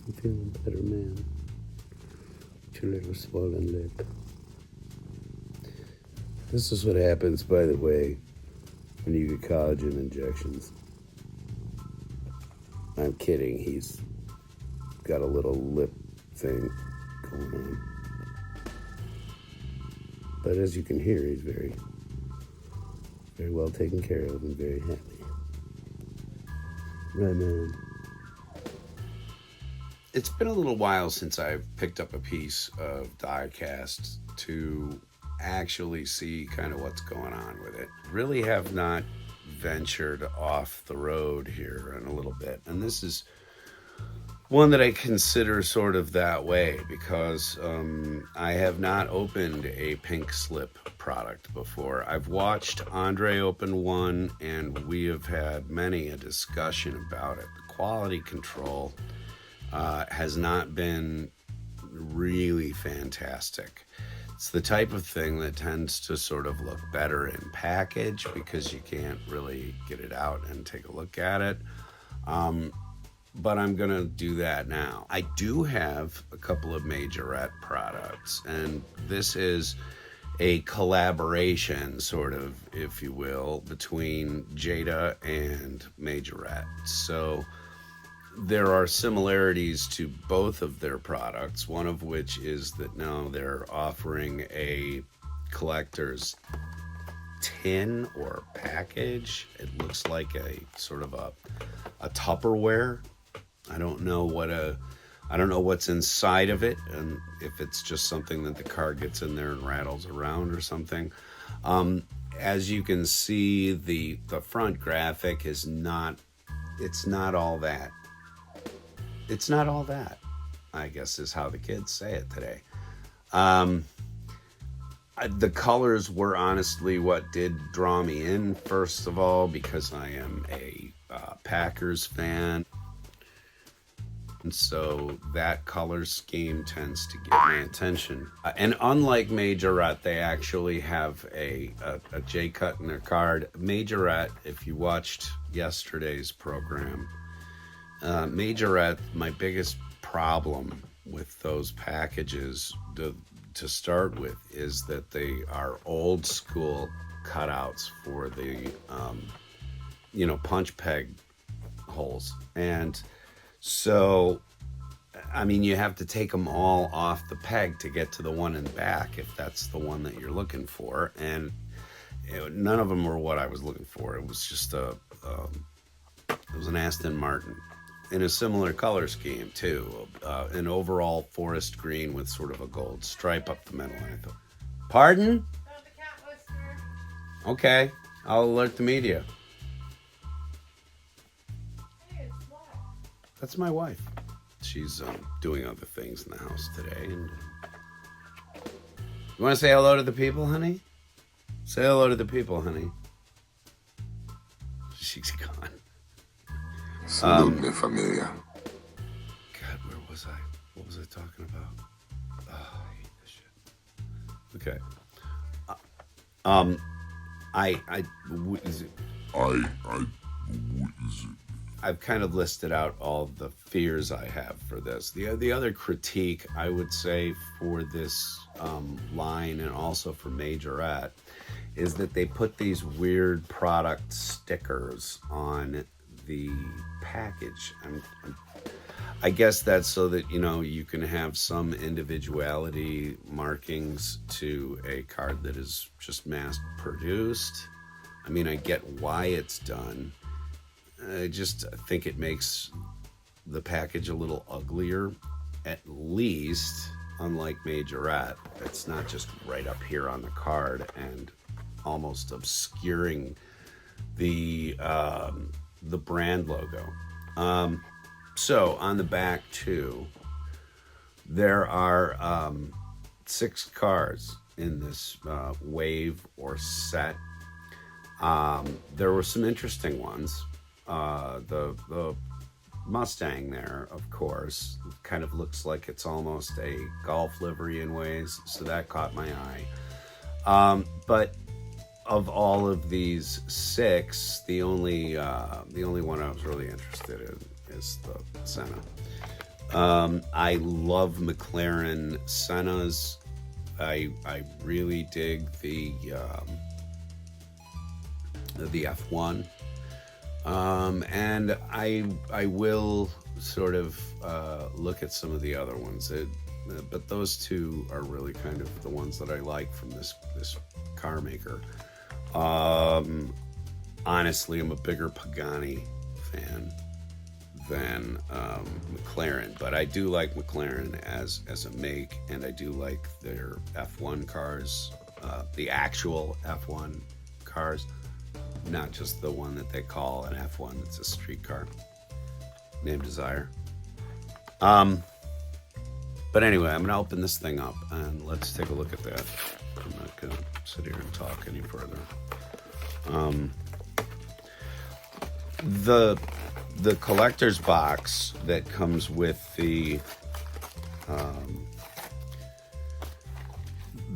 I'm feeling better, man. Your little swollen lip. This is what happens, by the way, when you get collagen injections. I'm kidding. He's got a little lip thing going on. But as you can hear, he's very, very well taken care of and very happy. Right, man? It's been a little while since I've picked up a piece of diecast to actually see kind of what's going on with it. Really have not ventured off the road here in a little bit. And this is one that I consider sort of that way because I have not opened a PinkSlip product before. I've watched Andre open one and we have had many a discussion about it. The quality control has not been really fantastic. It's the type of thing that tends to sort of look better in package because you can't really get it out and take a look at it. But I'm gonna do that now. I do have a couple of Majorette products, and this is a collaboration, sort of, if you will, between Jada and Majorette. So there are similarities to both of their products, one of which is that now they're offering a collector's tin or package. It looks like a sort of a Tupperware. I don't know what's inside of it, and if it's just something that the car gets in there and rattles around or something. As you can see, the front graphic is not all that. It's not all that, I guess is how the kids say it today. The colors were honestly what did draw me in, first of all, because I am a Packers fan. And so that color scheme tends to get my attention. And unlike Majorette, they actually have a J-cut in their card. Majorette, if you watched yesterday's program, Majorette, my biggest problem with those packages to start with is that they are old school cutouts for the punch peg holes. And so I mean, you have to take them all off the peg to get to the one in the back if that's the one that you're looking for. And none of them were what I was looking for. It was just it was an Aston Martin in a similar color scheme too, an overall forest green with sort of a gold stripe up the middle. And I thought, pardon? Okay, I'll alert the media. That's my wife. She's doing other things in the house today. And you want to say hello to the people, honey? Say hello to the people, honey. She's gone. Salute me, familia. God, where was I? What was I talking about? Oh, I hate this shit. Okay. I've kind of listed out all the fears I have for this. The other critique I would say for this line and also for Majorette is that they put these weird product stickers on the package. I guess that's so that, you can have some individuality markings to a card that is just mass produced. I mean, I get why it's done. I just think it makes the package a little uglier, at least, unlike Majorette. It's not just right up here on the card and almost obscuring the brand logo. So on the back too, there are 6 cars in this wave or set. There were some interesting ones. The Mustang there, of course, kind of looks like it's almost a golf livery in ways, so that caught my eye. But of all of these 6, the only one I was really interested in is the Senna. I love McLaren Sennas. I really dig the F1. And I will sort of look at some of the other ones. But those two are really kind of the ones that I like from this car maker. Honestly, I'm a bigger Pagani fan than McLaren, but I do like McLaren as a make, and I do like their F1 cars, the actual F1 cars, not just the one that they call an F1. It's a street car named Desire. But anyway, I'm gonna open this thing up and let's take a look at that. I'm not gonna sit here and talk any further. The collector's box that comes with the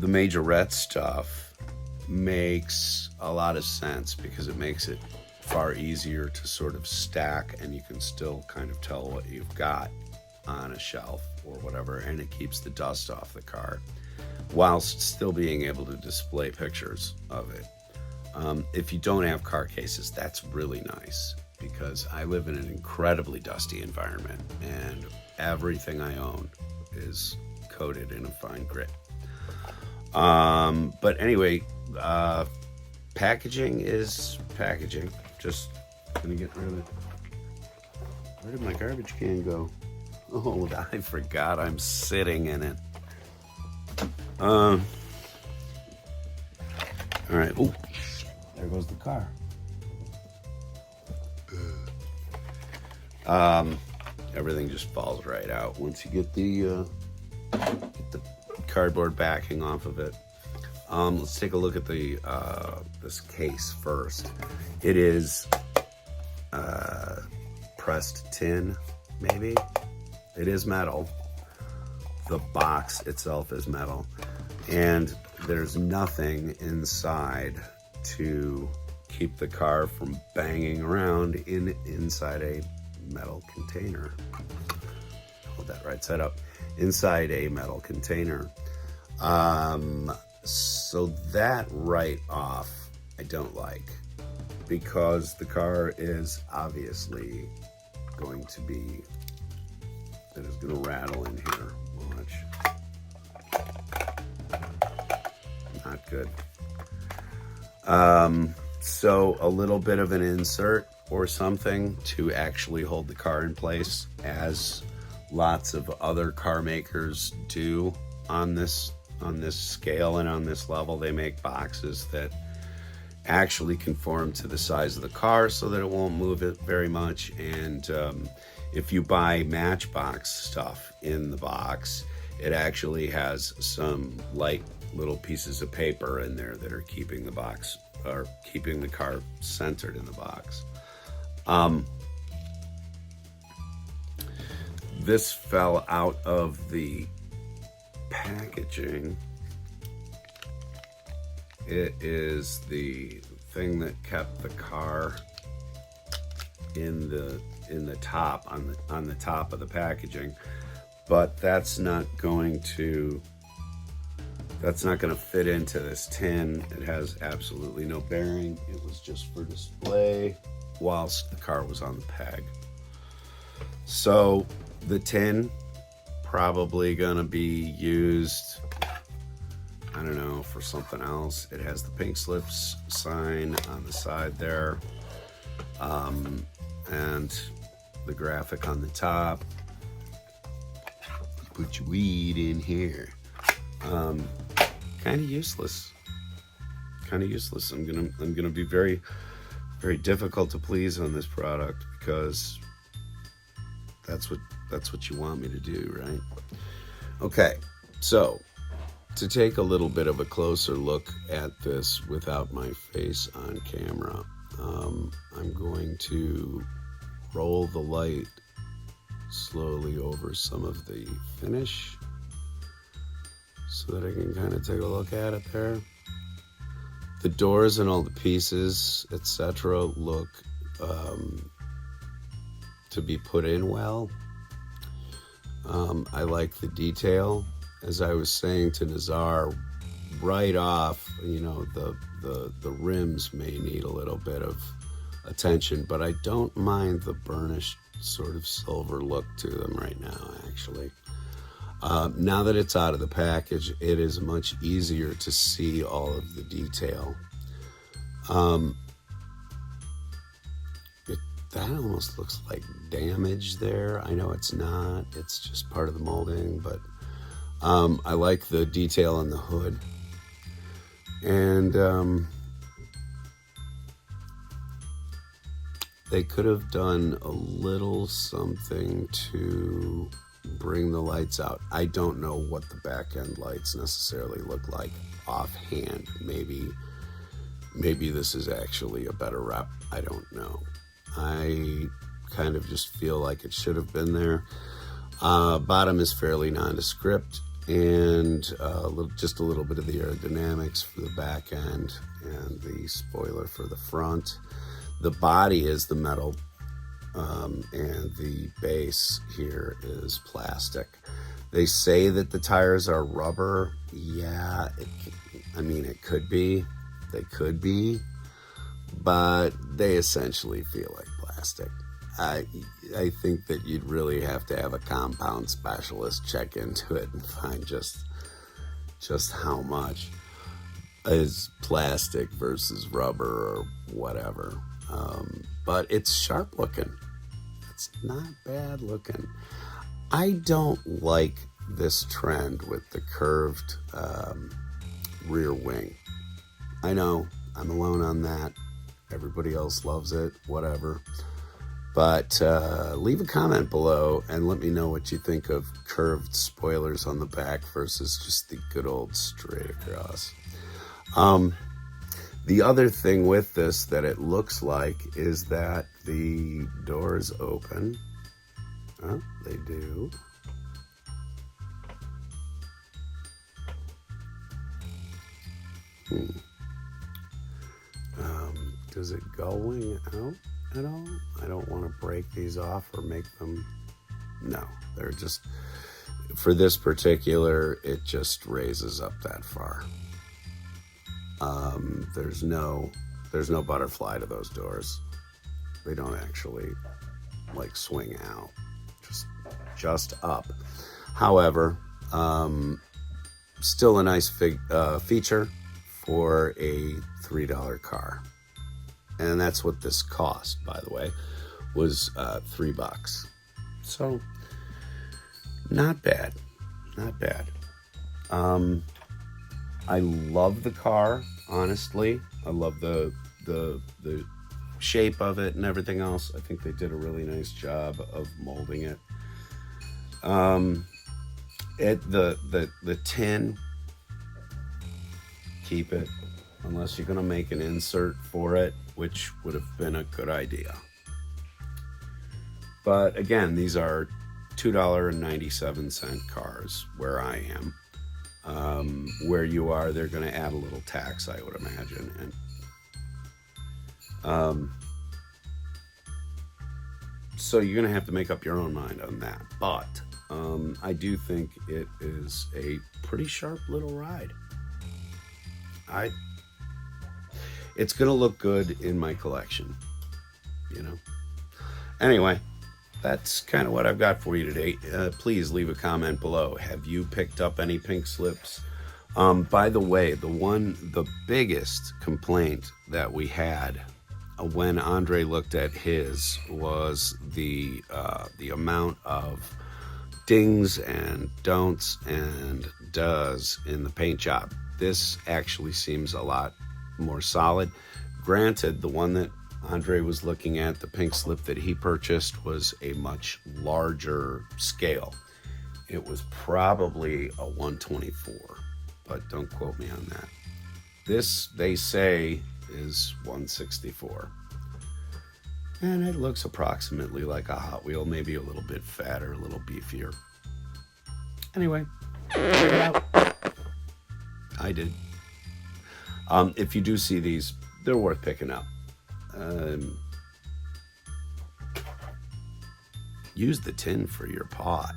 majorette stuff makes a lot of sense because it makes it far easier to sort of stack, and you can still kind of tell what you've got on a shelf or whatever, and it keeps the dust off the car whilst still being able to display pictures of it. If you don't have car cases, that's really nice because I live in an incredibly dusty environment and everything I own is coated in a fine grit. But anyway, packaging is packaging. Just gonna get rid of it. Where did my garbage can go? Oh, I forgot I'm sitting in it. All right. Oh, there goes the car. Everything just falls right out once you get the cardboard backing off of it. Let's take a look at the this case first. It is pressed tin, maybe. It is metal. The box itself is metal, and there's nothing inside to keep the car from banging around inside a metal container. Hold that right side up. Inside a metal container. So that right off, I don't like, because the car is obviously going to be, it is going to rattle in here. Watch. Not good. So a little bit of an insert or something to actually hold the car in place, as lots of other car makers do on this scale and on this level. They make boxes that actually conform to the size of the car so that it won't move it very much. And if you buy Matchbox stuff in the box, it actually has some light little pieces of paper in there that are keeping the box, or keeping the car centered in the box. This fell out of the packaging. It is the thing that kept the car in the top, on the top of the packaging, but that's not going to fit into this tin. It has absolutely no bearing. It was just for display whilst the car was on the peg. So the tin probably gonna be used, I don't know, for something else. It has the PinkSlips sign on the side there, and the graphic on the top. Put your weed in here. Kind of useless. I'm gonna be very, very difficult to please on this product, because that's what you want me to do, right? Okay, so to take a little bit of a closer look at this without my face on camera, I'm going to roll the light slowly over some of the finish so that I can kind of take a look at it there. The doors and all the pieces, etc., look to be put in well. I like the detail. As I was saying to Nazar, right off, the rims may need a little bit of attention, but I don't mind the burnished sort of silver look to them right now, actually. Now that it's out of the package, it is much easier to see all of the detail. That almost looks like damage there. I know it's not. It's just part of the molding, but I like the detail on the hood. And they could have done a little something to bring the lights out. I don't know what the back end lights necessarily look like offhand. Maybe this is actually a better rep. I don't know. I kind of just feel like it should have been there. Bottom is fairly nondescript, and just a little bit of the aerodynamics for the back end and the spoiler for the front. The body is the metal, and the base here is plastic. They say that the tires are rubber. Yeah, it could be. They could be, but they essentially feel like plastic. I think that you'd really have to have a compound specialist check into it and find just how much is plastic versus rubber or whatever. But it's sharp looking. It's not bad looking. I don't like this trend with the curved rear wing. I know I'm alone on that. Everybody else loves it, whatever. But leave a comment below and let me know what you think of curved spoilers on the back versus just the good old straight across. The other thing with this that it looks like is that the doors open. Oh, they do. Does it going out at all? I don't want to break these off or make them. No, they're just, for this particular, it just raises up that far. There's no butterfly to those doors. They don't actually like swing out, just up. However, still a nice feature for a $3 car. And that's what this cost, by the way, was $3. So not bad, not bad. I love the car, honestly. I love the shape of it and everything else. I think they did a really nice job of molding it. The tin, keep it unless you're gonna make an insert for it, which would have been a good idea. But again, these are $2.97 cars where I am. Where you are, they're going to add a little tax, I would imagine. And so you're going to have to make up your own mind on that. But I do think it is a pretty sharp little ride. It's going to look good in my collection, Anyway, that's kind of what I've got for you today. Please leave a comment below. Have you picked up any PinkSlips? By the way, the biggest complaint that we had when Andre looked at his was the amount of dings and don'ts and does in the paint job. This actually seems a lot more solid. Granted, the one that Andre was looking at, the PinkSlip that he purchased, was a much larger scale. It was probably a 124, but don't quote me on that. This, they say, is 164. And it looks approximately like a Hot Wheel, maybe a little bit fatter, a little beefier. Anyway, check it out. I did. If you do see these, they're worth picking up. Use the tin for your pot.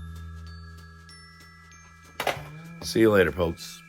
See you later, folks.